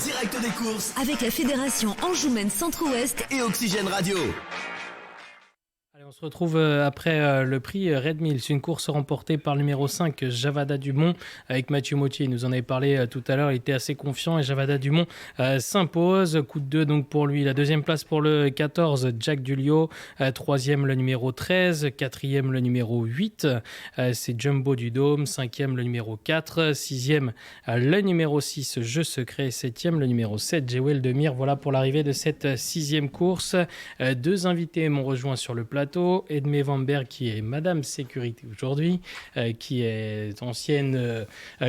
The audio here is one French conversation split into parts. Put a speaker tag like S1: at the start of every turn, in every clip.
S1: direct des courses
S2: avec la Fédération Anjoumen Centre-Ouest
S1: et Oxygène Radio.
S3: Allez, on se retrouve après le prix Red Mills, une course remportée par le numéro 5, Javada Dumont, avec Mathieu Mottier. Il nous en avait parlé tout à l'heure, il était assez confiant et Javada Dumont s'impose. Coup de 2 donc pour lui. La deuxième place pour le 14, Jack Dulio. Troisième, le numéro 13. Quatrième, le numéro 8. C'est Jumbo du Dôme. Cinquième, le numéro 4. Sixième, le numéro 6, Jeu Secret. Septième, le numéro 7, Jewel de Mire. Voilà pour l'arrivée de cette sixième course. Deux invités m'ont rejoint sur le plateau. Edmé Van Berg, qui est Madame Sécurité aujourd'hui, qui est ancienne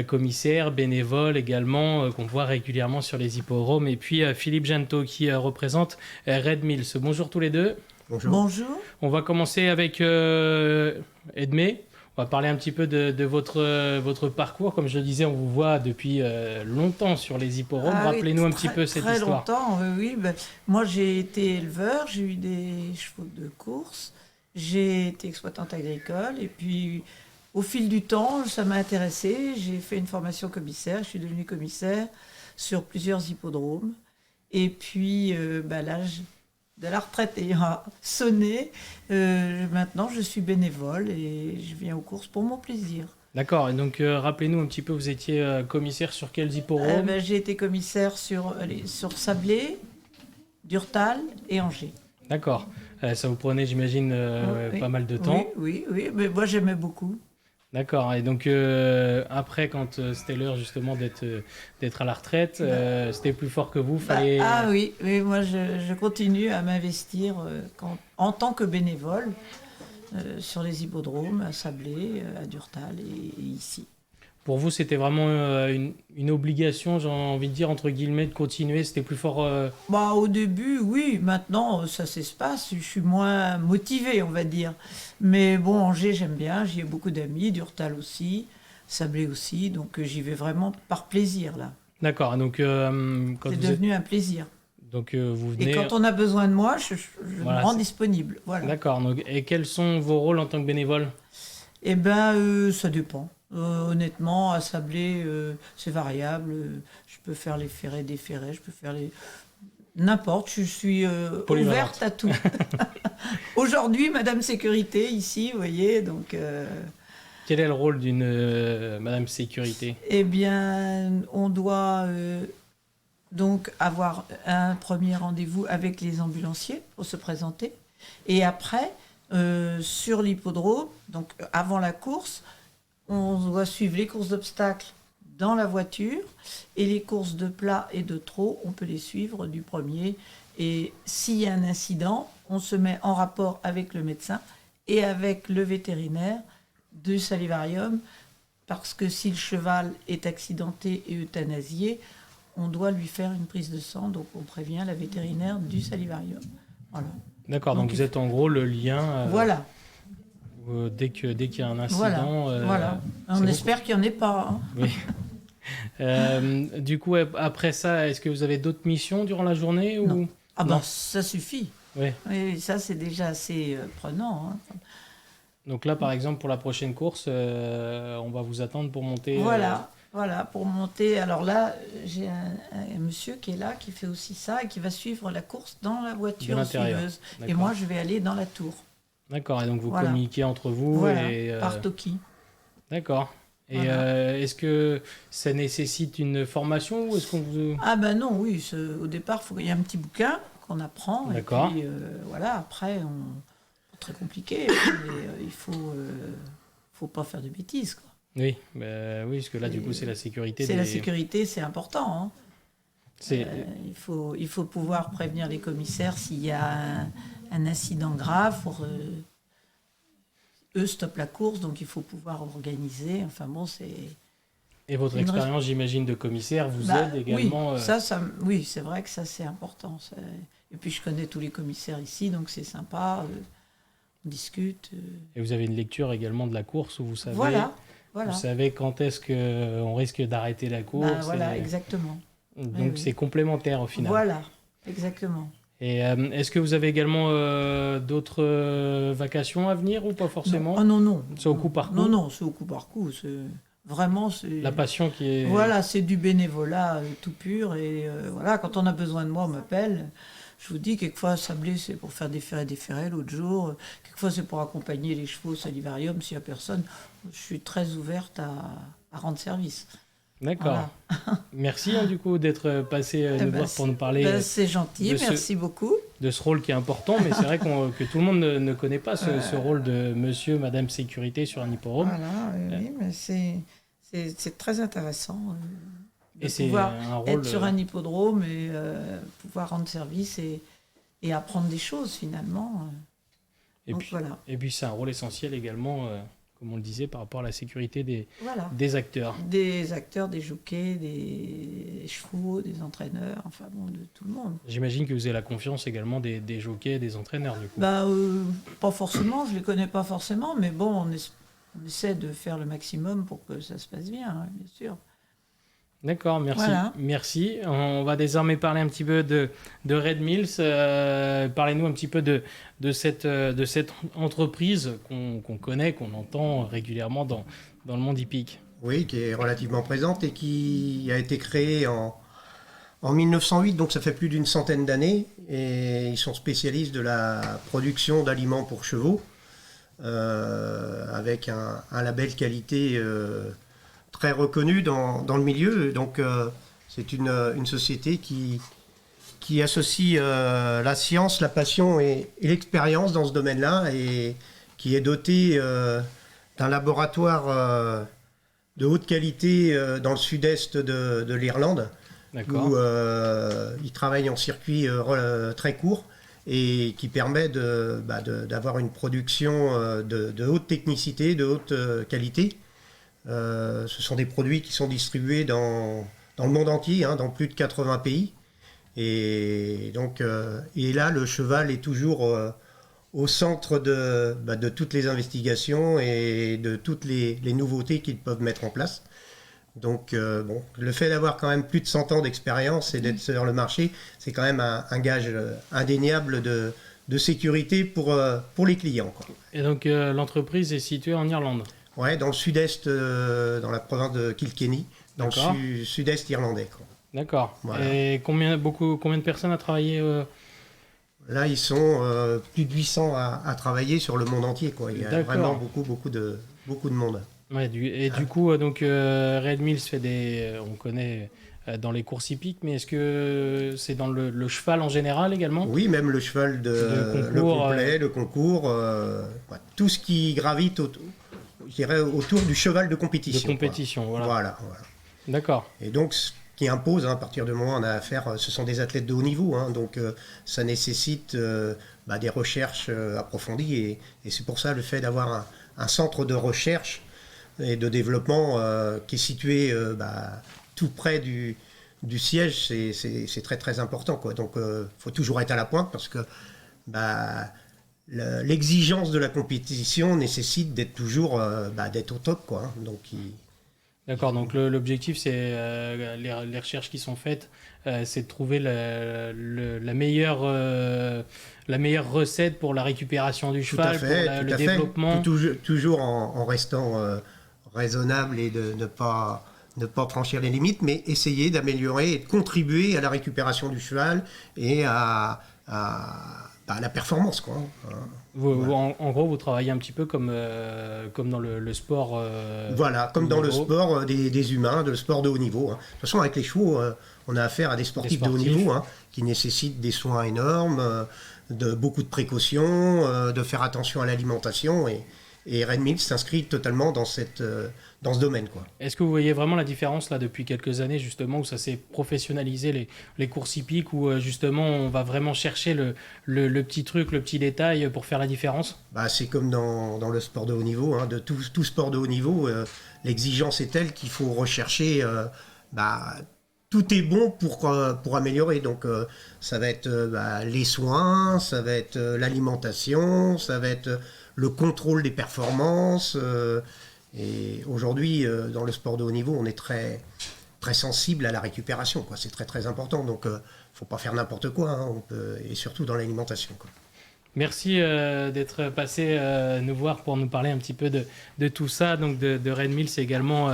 S3: commissaire, bénévole également, qu'on voit régulièrement sur les hippodromes. Et puis Philippe Janto, qui représente Red Mills. Bonjour tous les deux.
S4: Bonjour.
S5: Bonjour.
S3: On va commencer avec Edmé. On va parler un petit peu de votre parcours. Comme je le disais, on vous voit depuis longtemps sur les hippodromes. Rappelez-nous un petit peu cette histoire.
S5: Très longtemps, oui. Moi, j'ai été éleveur, j'ai eu des chevaux de course, j'ai été exploitante agricole. Et puis, au fil du temps, ça m'a intéressée. J'ai fait une formation commissaire. Je suis devenue commissaire sur plusieurs hippodromes. Et puis, l'âge de la retraite ayant sonné, maintenant je suis bénévole et je viens aux courses pour mon plaisir.
S3: D'accord, et donc rappelez-nous un petit peu, vous étiez commissaire sur quels hippodromes?
S5: J'ai été commissaire sur Sablé, Durtal et Angers.
S3: D'accord, ça vous prenait j'imagine pas mal de temps.
S5: Oui, mais moi j'aimais beaucoup.
S3: D'accord, et donc après, quand c'était l'heure justement d'être à la retraite, c'était plus fort que vous, fallait...
S5: oui, moi je continue à m'investir en tant que bénévole sur les hippodromes, à Sablé, à Durtal et ici.
S3: Pour vous, c'était vraiment une obligation, j'ai envie de dire, entre guillemets, de continuer, c'était plus fort...
S5: Au début, oui, maintenant ça s'espace, je suis moins motivée, on va dire. Mais bon, Angers, j'aime bien, j'y ai beaucoup d'amis, Durtal aussi, Sablé aussi, donc j'y vais vraiment par plaisir, là.
S3: D'accord, donc...
S5: c'est devenu un plaisir.
S3: Donc vous venez...
S5: Et quand on a besoin de moi, je me rends disponible, voilà.
S3: D'accord, donc, et quels sont vos rôles en tant que bénévole?
S5: Eh ça dépend. Honnêtement, à Sablé, c'est variable. Je peux faire les ferrets, déferrets, je peux faire les... N'importe, je suis ouverte à tout. Aujourd'hui, Madame Sécurité, ici, vous voyez, donc...
S3: Quel est le rôle d'une Madame Sécurité?
S5: Eh bien, on doit donc avoir un premier rendez-vous avec les ambulanciers pour se présenter. Et après, sur l'hippodrome, donc avant la course, on doit suivre les courses d'obstacles dans la voiture et les courses de plat et de trot, on peut les suivre du premier. Et s'il y a un incident, on se met en rapport avec le médecin et avec le vétérinaire du salivarium, parce que si le cheval est accidenté et euthanasié, on doit lui faire une prise de sang, donc on prévient la vétérinaire du salivarium. Voilà.
S3: D'accord, donc vous êtes en gros le lien...
S5: Voilà.
S3: Dès qu'il y a un incident...
S5: Voilà. On espère qu'il n'y en ait pas. Hein.
S3: Oui. Du coup, après ça, est-ce que vous avez d'autres missions durant la journée ou...
S5: Non.
S3: Non.
S5: Ça suffit.
S3: Oui.
S5: Oui, ça c'est déjà assez prenant. Hein.
S3: Donc là, par exemple, pour la prochaine course, on va vous attendre pour monter...
S5: Voilà, pour monter. Alors là, j'ai un monsieur qui est là, qui fait aussi ça et qui va suivre la course dans la voiture suiveuse. Et moi, je vais aller dans la tour.
S3: D'accord, et donc vous communiquez entre vous
S5: par Toki.
S3: D'accord. Et est-ce que ça nécessite une formation ou est-ce qu'on vous...
S5: Non, oui. Au départ, il y a un petit bouquin qu'on apprend.
S3: D'accord.
S5: Et puis, après, très compliqué. Mais il faut pas faire de bêtises, quoi.
S3: Oui, oui, parce que là, du coup, c'est la sécurité.
S5: La sécurité, c'est important. Hein. Il faut pouvoir prévenir les commissaires s'il y a un incident grave pour... eux stoppent la course, donc il faut pouvoir organiser. Enfin bon, c'est...
S3: Et votre expérience, j'imagine, de commissaire vous aide également.
S5: Oui, oui, c'est vrai que ça, c'est important. Et puis, je connais tous les commissaires ici, donc c'est sympa. On discute.
S3: Et vous avez une lecture également de la course où vous savez...
S5: Voilà.
S3: Vous savez quand est-ce qu'on risque d'arrêter la course.
S5: Exactement.
S3: Donc c'est complémentaire au final.
S5: Voilà, exactement.
S3: Et est-ce que vous avez également d'autres vacations à venir ou pas forcément?
S5: Non.
S3: C'est au coup par coup?
S5: Non, c'est au coup par coup. Vraiment, c'est...
S3: La passion qui est...
S5: Voilà, c'est du bénévolat tout pur. Et voilà, quand on a besoin de moi, on m'appelle. Je vous dis, quelquefois, à Sablé, c'est pour faire des ferrets l'autre jour. Quelquefois, c'est pour accompagner les chevaux au salivarium s'il n'y a personne. Je suis très ouverte à rendre service.
S3: D'accord.
S5: Voilà.
S3: Merci du coup d'être passé nous voir pour nous parler
S5: c'est gentil, merci beaucoup.
S3: De ce rôle qui est important, mais c'est vrai que tout le monde ne connaît pas ce rôle de monsieur, madame sécurité sur un hippodrome.
S5: Voilà, oui, mais c'est très intéressant de
S3: Et c'est
S5: pouvoir
S3: un rôle,
S5: être sur un hippodrome et pouvoir rendre service et apprendre des choses finalement.
S3: Et
S5: Donc,
S3: puis,
S5: voilà.
S3: et puis c'est un rôle essentiel également, comme on le disait, par rapport à la sécurité
S5: Voilà.
S3: des acteurs.
S5: Des acteurs, des jockeys, des chevaux, des entraîneurs, enfin bon, de tout le monde.
S3: J'imagine que vous avez la confiance également des jockeys et des entraîneurs du coup.
S5: Bah, pas forcément, je les connais pas forcément, mais bon, on essaie de faire le maximum pour que ça se passe bien, hein, bien sûr.
S3: D'accord, merci.
S5: Voilà.
S3: Merci. On va désormais parler un petit peu de Red Mills. Parlez-nous un petit peu de cette entreprise qu'on connaît, qu'on entend régulièrement dans le monde hippique.
S1: Oui, qui est relativement présente et qui a été créée en 1908, donc ça fait plus d'une centaine d'années. Et ils sont spécialistes de la production d'aliments pour chevaux, avec un label qualité très reconnu dans le milieu. Donc c'est une société qui associe la science, la passion et l'expérience dans ce domaine-là, et qui est dotée d'un laboratoire de haute qualité dans le sud-est de l'Irlande,
S3: D'accord.
S1: où ils travaillent en circuit très court et qui permet d'avoir une production de haute technicité, de haute qualité. Ce sont des produits qui sont distribués dans le monde entier, dans plus de 80 pays. Et donc, et là, le cheval est toujours au centre de toutes les investigations et de toutes les nouveautés qu'ils peuvent mettre en place. Donc, le fait d'avoir quand même plus de 100 ans d'expérience et d'être sur le marché, c'est quand même un gage indéniable de sécurité pour les clients, quoi.
S3: Et donc l'entreprise est située en Irlande.
S1: Ouais, dans le sud-est, dans la province de Kilkenny, dans le sud-est irlandais, quoi.
S3: D'accord.
S1: Voilà.
S3: Et combien de personnes a travaillé
S1: Là, ils sont plus de 800 à travailler sur le monde entier, quoi. Il y a vraiment beaucoup de monde.
S3: Ouais, du coup, donc Red Mills fait on connaît dans les courses hippiques, mais est-ce que c'est dans le cheval en général également?
S1: Oui, même le cheval le complet, le concours, tout ce qui gravite je dirais, autour du cheval de compétition.
S3: De compétition,
S1: quoi. Voilà.
S3: D'accord.
S1: Et donc, ce qui impose, à partir du moment où on a affaire, ce sont des athlètes de haut niveau, donc ça nécessite des recherches approfondies, et c'est pour ça le fait d'avoir un centre de recherche et de développement qui est situé tout près du siège, c'est très très important, quoi. Donc faut toujours être à la pointe, parce que l'exigence de la compétition nécessite d'être toujours d'être au top, quoi. Donc
S3: D'accord, donc l'objectif, c'est les recherches qui sont faites, c'est de trouver la meilleure recette pour la récupération du cheval, pour le développement.
S1: Toujours en restant raisonnable et de ne pas franchir les limites, mais essayer d'améliorer et de contribuer à la récupération du cheval et à la performance, quoi.
S3: Voilà. En gros, vous travaillez un petit peu comme dans le sport.
S1: Voilà, comme dans le sport des humains, le sport de haut niveau. De toute façon, avec les chevaux, on a affaire à des sportifs de haut niveau, qui nécessitent des soins énormes, beaucoup de précautions, de faire attention à l'alimentation. Et Red Mills s'inscrit totalement dans ce domaine, quoi.
S3: Est-ce que vous voyez vraiment la différence là depuis quelques années, justement, où ça s'est professionnalisé, les courses hippiques, où justement on va vraiment chercher le petit truc, le petit détail pour faire la différence?
S1: C'est comme dans le sport de haut niveau, de tout sport de haut niveau, l'exigence est telle qu'il faut rechercher, tout est bon pour améliorer. Donc ça va être les soins, ça va être l'alimentation, ça va être le contrôle des performances. Et aujourd'hui, dans le sport de haut niveau, on est très, très sensible à la récupération, quoi. C'est très très important. Donc, faut pas faire n'importe quoi, et surtout dans l'alimentation, quoi.
S3: Merci d'être passé nous voir pour nous parler un petit peu de tout ça, donc de Red Mills et également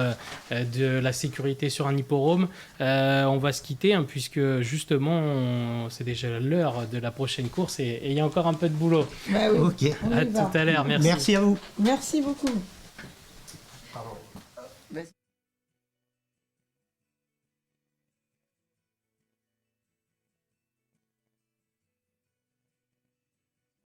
S3: de la sécurité sur un hippodrome. On va se quitter puisque justement c'est déjà l'heure de la prochaine course et il y a encore un peu de boulot.
S5: Bah oui,
S1: Ok.
S5: on y
S3: À
S5: va.
S3: tout à l'heure, merci.
S1: Merci à vous.
S5: Merci beaucoup.